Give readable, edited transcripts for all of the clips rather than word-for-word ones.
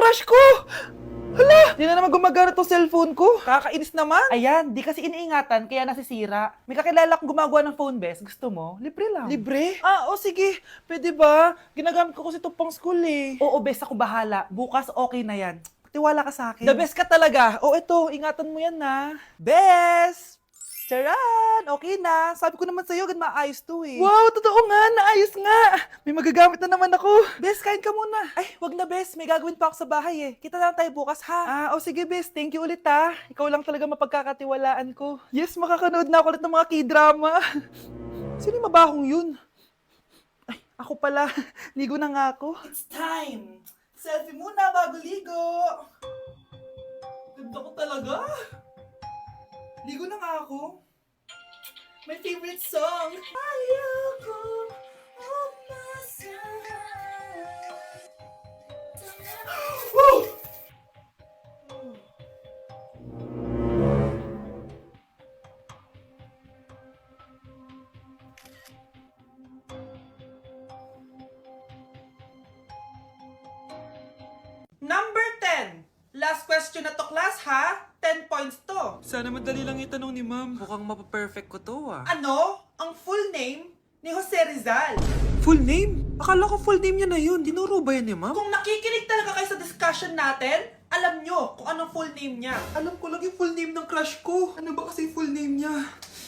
crush ko! Hala! Di na naman gumagana tong cellphone ko. Kakainis naman. Ayan, di kasi iniingatan kaya nasisira. May kakilala kong gumagawa ng phone best. Gusto mo? Libre lang. Libre? O sige. Pwede ba? Ginagamit ko kasi ito pang school eh. Oo, best ako bahala. Bukas okay na yan. Tiwala ka sa akin. The best ka talaga. Ito, ingatan mo yan na. Best! Charan! Okay na. Sabi ko naman sa'yo, maayos to eh. Wow, totoo nga. Naayos nga. May magagamit na naman ako. Bes, kain ka muna. Ay, wag na Bes. May gagawin pa ako sa bahay eh. Kita lang tayo bukas ha. Sige Bes. Thank you ulit ha. Ikaw lang talaga mapagkakatiwalaan ko. Yes, makakanood na ako ulit ng mga K-drama. Sino yung mabahong yun? Ay, ako pala. Ligo na nga ako. It's time. Selfie muna bago ligo. Ganda ko talaga. Ligo na nga ako. My favorite song. Ayoko umasahan. Woo! Number 10. Last question na to, class, ha? 10 points to. Sana madali lang itanong ni ma'am. Mukhang mapaperfect ko to ah. Ano ang full name ni Jose Rizal? Full name? Akala ko full name niya na yun. Dinuro ba yan ni ma'am? Kung nakikinig talaga kayo sa discussion natin, alam nyo kung anong full name niya. Alam ko lang yung full name ng crush ko. Ano ba kasi yung full name niya?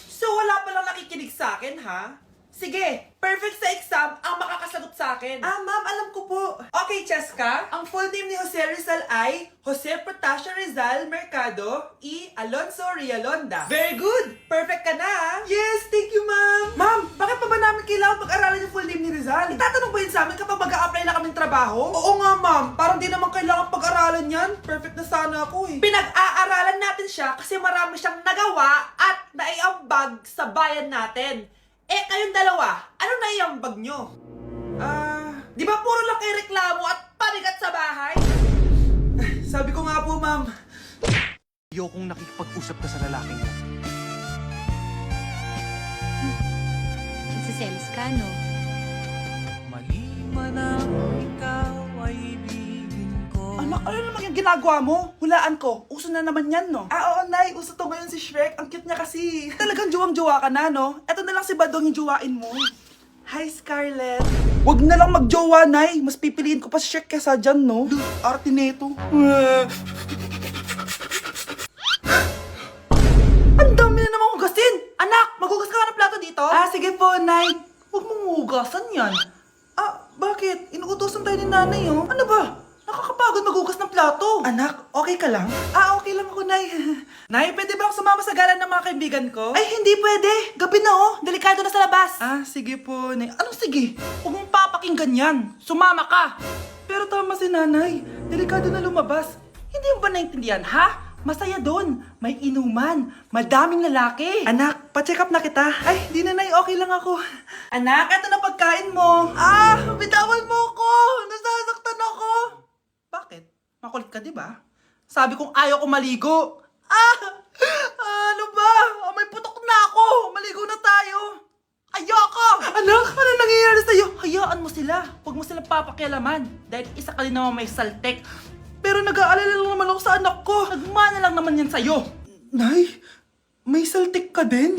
So wala palang nakikinig sa akin, ha? Sige, perfect sa exam ang makakasagot sa akin. Ma'am, alam ko po. Okay, Cheska, ang full name ni Jose Rizal ay Jose Protasio Rizal Mercado y Alonso Rialonda. Very good! Perfect ka na, ha? Yes, thank you, ma'am. Ma'am, bakit pa ba namin kailangan pag-aralan yung full name ni Rizal? Itatanong ba yun sa amin kapag mag-a-apply na kaming trabaho? Oo nga, ma'am. Parang di naman kailangan pag-aralan yan. Perfect na sana ako eh. Pinag-aaralan natin siya kasi marami siyang nagawa at naiambag sa bayan natin. Kayong dalawa, ano naiambag nyo? Di ba puro lang kayo reklamo at panigat sa bahay? Sabi ko nga po, ma'am. Ayokong nakikipag-usap ka sa lalaking yan. Nagsiselos ka, no? Mali man ang ikaw ay ibigin ko. Anak, ano naman yung ginagawa mo? Hulaan ko. Uso na naman yan, no? Oo, Nay. Uso to ngayon si Shrek. Ang cute niya kasi. Talagang juwang-juwa ka na, no? Eto na lang si Badong yung juwain mo. Hi, Scarlett. Wag na lang magjowa, Nay. Mas pipiliin ko pa si Shrek kesa dyan, no? Arte neto. Ang dami na namang hugasin! Anak, maghugas ka nga ng plato dito? Sige po, Nay. Huwag mong hugasan yan. Bakit? Inuutosan tayo ni Nanay, oh. Ano ba? Nakakapagod maghugas ng plato. Anak, okay ka lang? Okay lang ako, Nay. Nay, pwede ba akong sumama sa gala ng mga kaibigan ko? Ay, hindi pwede. Gabi na, oh. Delikado na sa labas. Sige po, Nay. Anong sige? Huwag mong papakinggan yan. Sumama ka. Pero tama si Nanay. Delikado na lumabas. Hindi mo ba naintindihan, ha? Masaya doon. May inuman. Madaming lalaki. Anak, pa-check up na kita. Ay, di na, Nay. Okay lang ako. Anak, eto na pagkain mo. Bitawan mo ako. Nasasaktan ako. Bakit? Makulit ka, di ba? Sabi kong ayaw ko maligo. Ano ba? May putok na ako. Maligo na tayo. Ayoko! Anak, ano nangyayari sa'yo? Hayaan mo sila. Huwag mo silang papakialaman. Dahil isa ka din naman may saltek. Pero nag-aalala lang naman ako sa anak ko. Nagmana lang naman yan sa'yo. Nay, may saltik ka din?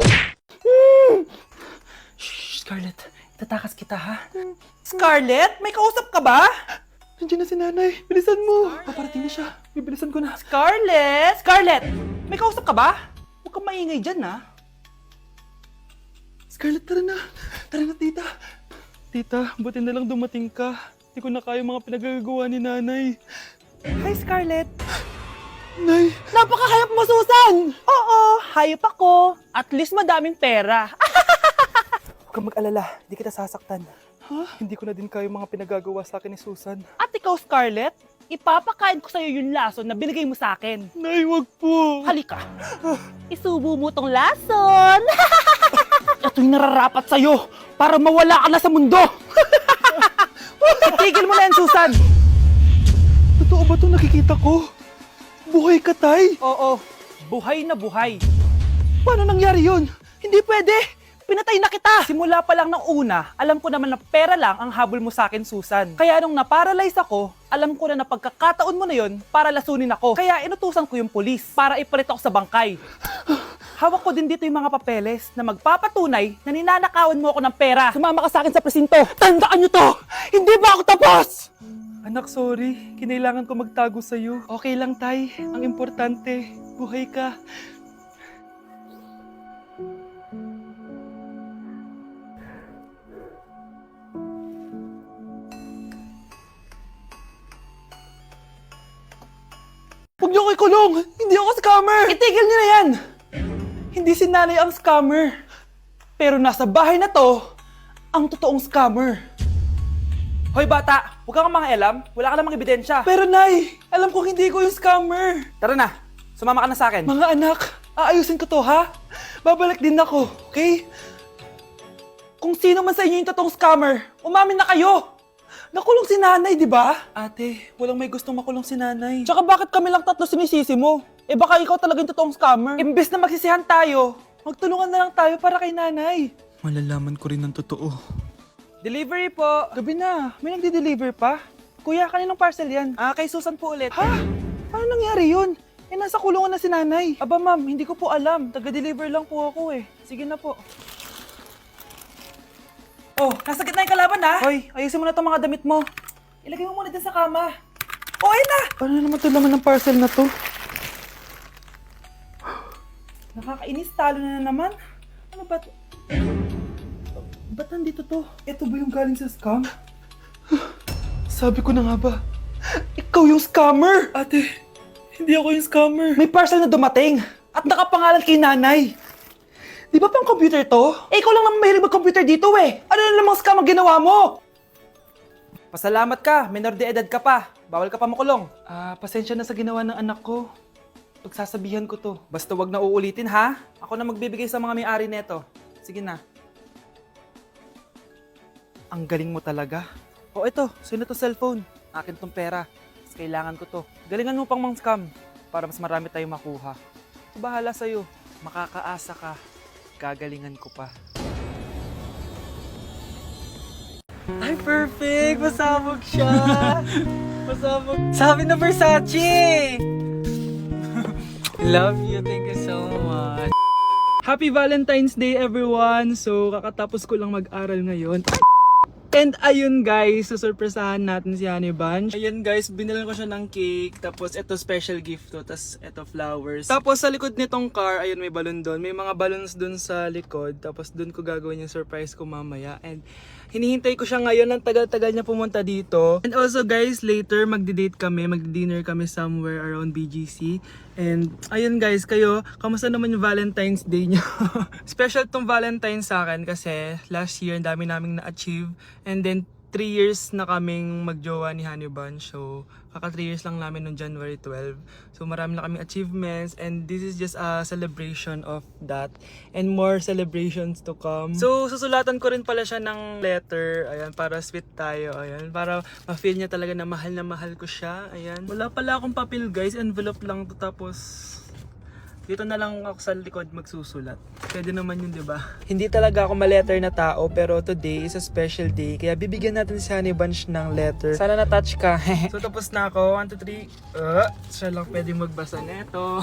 Shh, Scarlett. Itatakas kita, ha? Scarlett, may kausap ka ba? Nandiyan na si Nanay. Bilisan mo. Paparating na siya. Bibilisan ko na. Scarlett! Scarlett! May kausap ka ba? Huwag kang maingay dyan, ha? Scarlett, tara na. Tara na, tita. Tita, buti na lang dumating ka. Hindi ko na kaya mga pinagagawa ni Nanay. Hi, Scarlett. Nay. Napaka-hayop mo, Susan! Oo, hayop ako. At least madaming pera. Huwag kang mag-alala. Hindi kita sasaktan. Hindi ko na din kaya mga pinagagawa sa akin ni Susan. At ikaw, Scarlett, ipapakain ko sa'yo yung lason na binigay mo sa akin. Nay, wag po. Halika. Isubo mo tong lason. Ito'y nararapat sa'yo para mawala ka na sa mundo. Itigil mo na yan, Susan. Totoo ba itong nakikita ko? Buhay ka, Tay? Oo, buhay na buhay. Paano nangyari yun? Hindi pwede. pinatay na kita! Simula pa lang ng una, alam ko naman na pera lang ang habol mo sa akin, Susan. Kaya nung naparalyze ako, alam ko na pagkakataon mo na yon para lasunin ako. Kaya inutusan ko yung pulis para ipalit ako sa bangkay. Hawak ko din dito yung mga papeles na magpapatunay na ninanakawan mo ako ng pera. Sumama ka sa akin sa presinto. Tandaan nyo to! Hindi ba ako tapos? Anak, sorry. Kinailangan ko magtago sa'yo. Okay lang, Tay. Ang importante, buhay ka. Huwag niyo ko ikulong! Hindi ako scammer! Itigil niyo na yan! Hindi si nanay ang scammer. Pero nasa bahay na to, ang totoong scammer. Hoy bata, huwag kang mangialam. Wala ka namang ebidensya. Pero nay, alam ko hindi ko yung scammer. Tara na, sumama ka na sa akin. Mga anak, aayusin ko to ha? Babalik din ako, okay? Kung sino man sa inyo yung totoong scammer, umamin na kayo! Nakulong si nanay, di ba? Ate, walang may gustong makulong si nanay. Tsaka bakit kami lang tatlo sinisisi mo? Eh baka ikaw talaga yung totoong scammer. Imbes na magsisihan tayo, magtulungan na lang tayo para kay nanay. Malalaman ko rin ang totoo. Delivery po. Gabi na, may nagde-deliver pa. Kuya, kaninong parcel yan? Kay Susan po ulit. Ha? Paano nangyari yun? Eh nasa kulungan na si nanay. Aba ma'am, hindi ko po alam. Taga-deliver lang po ako eh. Sige na po. Oh, nasa gitna yung kalaban ha? Hoy, ayusin mo na itong mga damit mo. Ilagay mo muna dyan sa kama. Oh, ayun na! Paano naman ito laman ng parcel na to? Nakakainis, talo na naman. Ano ba ito? Ba't nandito to? Ito ba yung galing sa scam? Sabi ko na nga ba, ikaw yung scammer! Ate, hindi ako yung scammer. May parcel na dumating at nakapangalan kay nanay. Di ba pang computer to? Eh, ikaw lang naman mahilig mag-computer dito eh. Ano na namang scam ang ginawa mo? Pasalamat ka, minor de edad ka pa. Bawal ka pa makulong. Pasensya na sa ginawa ng anak ko. Pagsasabihan ko to. Basta wag na uulitin ha. Ako na magbibigay sa mga may-ari neto. Sige na. Ang galing mo talaga. O ito, sino to cellphone? Akin tong pera. Mas kailangan ko to. Galingan mo pang mang-scam para mas marami tayong makuha. Bahala sa'yo. Makakaasa ka. Gagalingan ko pa. Ay, perfect! Masabog siya! Masabog. Sabi na Versace! Love you. Thank you so much. Happy Valentine's Day everyone! So, kakatapos ko lang mag-aral ngayon. And ayun guys, susurpresahan natin si Honey Bunch. Ayun guys, binilan ko siya ng cake. Tapos ito special gift to. Tapos ito flowers. Tapos sa likod nitong car, ayun may balon doon. May mga balloons doon sa likod. Tapos doon ko gagawin yung surprise ko mamaya. And hinihintay ko siya ngayon. Ang tagal-tagal niya pumunta dito. And also guys, later magdi-date kami. Magdi-dinner kami somewhere around BGC. And ayun guys, kayo, kamusta naman yung Valentine's Day niyo? Special tong Valentine's sa akin kasi last year, ang dami naming na-achieve. And then 3 years na kaming magjowa ni Honey Bunch. So, kaka 3 years lang namin noong January 12. So, marami na kaming achievements. And this is just a celebration of that. And more celebrations to come. So, susulatan ko rin pala siya ng letter. Ayan, para sweet tayo. Ayan, para ma-feel niya talaga na mahal ko siya. Ayan. Wala pala akong papel guys. Envelope lang to. Tapos, dito na lang ako sa likod magsusulat. Pwede naman yun, di ba? Hindi talaga ako ma-letter na tao, pero today is a special day. Kaya bibigyan natin si Honey Bunch ng letter. Sana na-touch ka. So tapos na ako. 1, 2, 3. Siya lang pwedeng magbasa neto.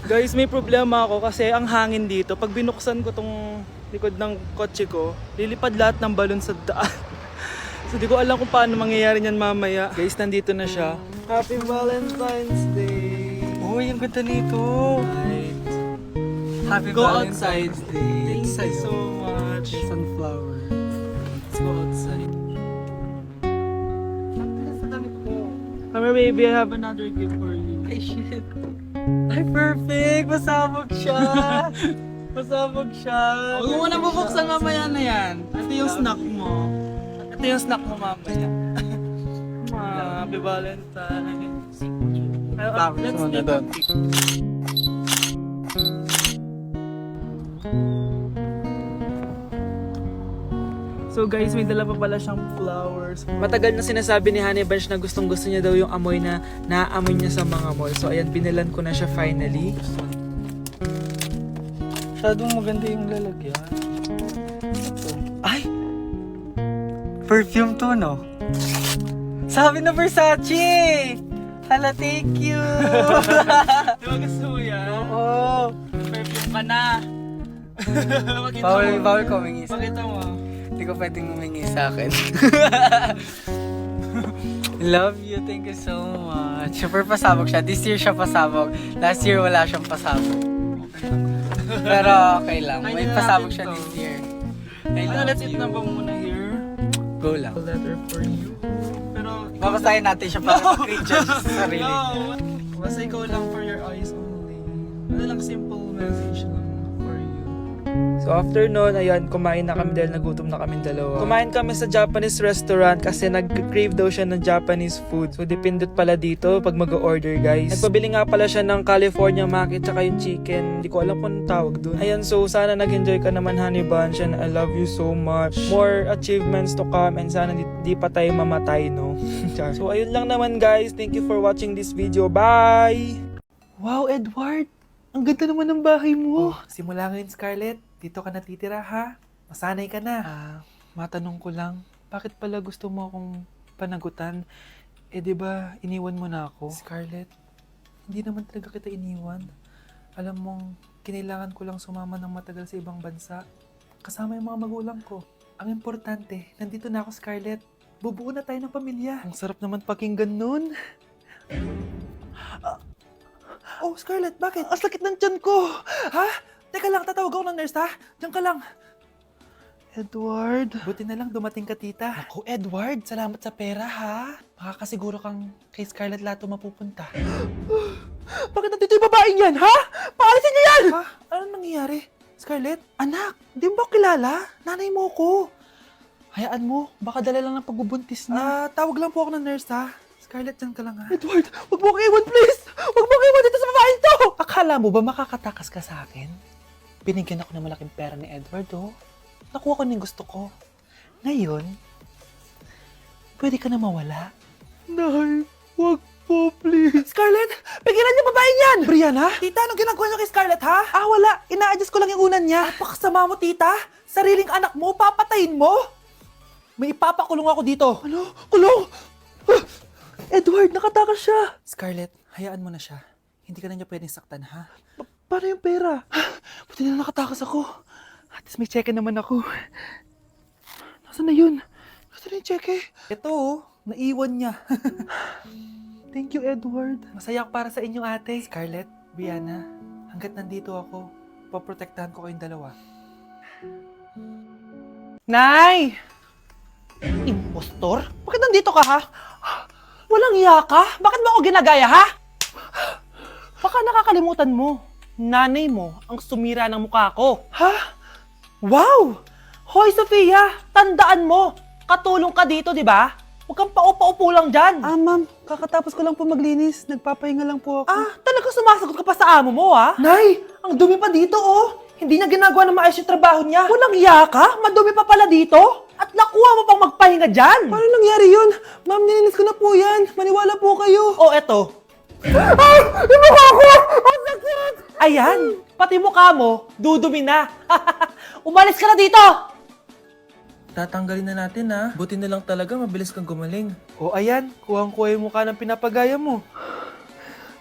Guys, may problema ako kasi ang hangin dito. Pag binuksan ko tong likod ng kotse ko, lilipad lahat ng balon sa daan. So di ko alam kung paano mangyayari niyan mamaya. Guys, nandito na siya. Happy Valentine's Day! Uy, ang ganda nito! Happy Go Valentine's Day. Thank you so much. Sunflower. Let's go outside. Come here, baby. I have another gift for you. Ay, shit. Ay, perfect! Masabog siya! Masabog siya! Huwag mo na bubuksan mamaya na yan. Ito yung snack mo. Ito yung snack mo mamaya. Happy Valentine's. Let's take a pic. So guys, may dala pa pala siyang flowers. Matagal na sinasabi ni Honey Bunch na gustong gusto niya daw yung amoy na naaamoy niya sa mga mall. So ayan, binilan ko na siya finally. Masyadong maganda yung lalagyan. Ay! Perfume to, no? Sabi na Versace! Hala, thank you! Di ba gusto mo yan? Oo! Perfume ka na. Pakita Bawal ko humingi sa Pakita mo. Hindi ko pwedeng humingi sa akin. Love you, thank you so much. Super pasabog siya. This year siya pasabog. Last year wala siyang pasabog. Pero okay lang. May Ayun na pasabog natin siya to. this year. Ano, let's eat na ba muna here? Go lang. A letter for you. Pero, Babasahin natin siya para mag-recharge sa sarili. no. Basta ikaw lang for your eyes only. Ano lang, simple message lang for you. So after nun, ayan, kumain na kami dahil nagutom na kami dalawa. Kumain kami sa Japanese restaurant kasi nag-crave daw siya ng Japanese food. So dependent pala dito pag mag-order, guys. Nagpabili nga pala siya ng California Maki tsaka yung chicken. Hindi ko alam kung anong tawag dun. Ayan, so sana nag-enjoy ka naman, Honey Bunch, and I love you so much. More achievements to come and sana di pa tayo mamatay, no? Char. So ayun lang naman, guys. Thank you for watching this video. Bye! Wow, Edward! Ang ganda naman ng bahay mo. Simula ngayon, Scarlett. Dito ka natitira, ha? Masanay ka na. Matanong ko lang, bakit pala gusto mo akong panagutan? Eh, di ba iniwan mo na ako? Scarlett, hindi naman talaga kita iniwan. Alam mong, kinailangan ko lang sumama ng matagal sa ibang bansa. Kasama yung mga magulang ko. Ang importante, nandito na ako, Scarlett. Bubuo na tayo ng pamilya. Ang sarap naman pakinggan nun. Oh, Scarlett, bakit? Ang sakit ng tiyan ko! Ha? Teka lang, tatawag ako ng nurse, ha? Diyan ka lang. Edward. Buti na lang dumating ka, tita. Ako, Edward, salamat sa pera, ha? Makakasiguro kang kay Scarlett Lato mapupunta. Bakit nandito yung babaeng yan, ha? Paalisin niyo yan! Ha? Anong nangyayari? Scarlett? Anak, di mo ba kilala? Nanay mo ko. Hayaan mo, baka dala lang ng pagbubuntis niya. Tawag lang po ako ng nurse, ha? Scarlett, dyan ka lang, ha? Edward, wag mo ko iwan, please! Wag mo ko iwan dito sa babaeng to! Akala mo ba makakatakas ka sa akin? Binigyan ako ng malaking pera ni Edward, oh. Nakuha ko ng gusto ko. Ngayon, pwede ka na mawala. Nay, wag po, please. Scarlett, pigilan niyo babae niyan! Brianna? Tita, anong ginagawa niyo kay Scarlett, ha? Wala. Ina-adjust ko lang yung unan niya. Napakasama mo, tita. Sariling anak mo, papatayin mo. May ipapakulong ako dito. Ano? Kulong? Edward, nakatakas siya. Scarlett, hayaan mo na siya. Hindi ka na niya pwedeng saktan, ha? Paano yung pera? Buti na nakatakas ako. At least may cheque naman ako. Nasaan na yun? Nasaan na yung cheque? Ito, oh. Naiwan niya. Thank you, Edward. Masaya ako para sa inyo, ate. Scarlett, Brianna, hanggat nandito ako, poprotektahan ko kayong dalawa. Nay! Impostor? Bakit nandito ka, ha? Walang iya ka? Bakit mo ako ginagaya, ha? Baka nakakalimutan mo. Nanay mo ang sumira ng mukha ko. Ha? Wow! Hoy, Sofia! Tandaan mo! Katulong ka dito, di ba? Huwag kang paupa-upo lang dyan. Ma'am. Kakatapos ko lang po maglinis. Nagpapahinga lang po ako. Talaga sumasagot ka pa sa amo mo, ha? Nay! Ang dumi pa dito, oh! Hindi niya ginagawa na maayos yung trabaho niya. Walang iya ka? Madumi pa pala dito? At nakuha mo pang magpahinga dyan? Paano nangyari yun? Ma'am, nilinis ko na po yan. Maniwala po kayo. Oh, eto. Yung mukha ko! Ang sakit! Ayan, pati mukha mo, dudumi na. Umalis ka na dito! Tatanggalin na natin, ha? Buti na lang talaga, mabilis kang gumaling. O ayan, kuhang-kuha yung mukha ng pinapagaya mo.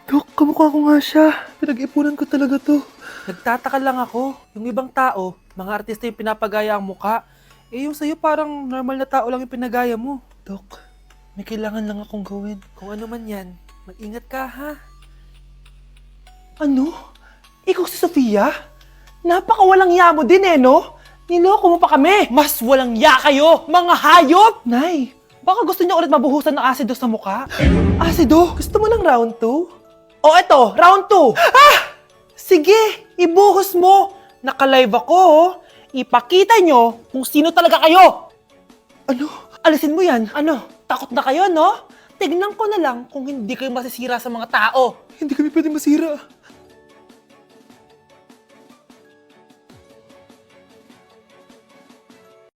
Dok, kamukha ko nga siya. Pinag-ipunan ko talaga to. Nagtataka lang ako. Yung ibang tao, mga artista yung pinapagaya ang mukha. Eh yung sa'yo parang normal na tao lang yung pinagaya mo. Dok, may kailangan lang akong gawin. Kung ano man yan, mag-ingat ka, ha? Ano? Ikaw si Sofia? Napakawalang ya mo din, eh, no? Niloko mo pa kami! Mas walang ya kayo, mga hayop! Nay, baka gusto niyo ulit mabuhusan ng asido sa mukha? Asido? Gusto mo ng round 2? O eto, round 2! Sige, ibuhos mo! Naka-live ako, oh. Ipakita nyo kung sino talaga kayo! Ano? Alisin mo yan? Ano? Takot na kayo, no? Tignan ko na lang kung hindi kayo masisira sa mga tao. Hindi kami pwede masira.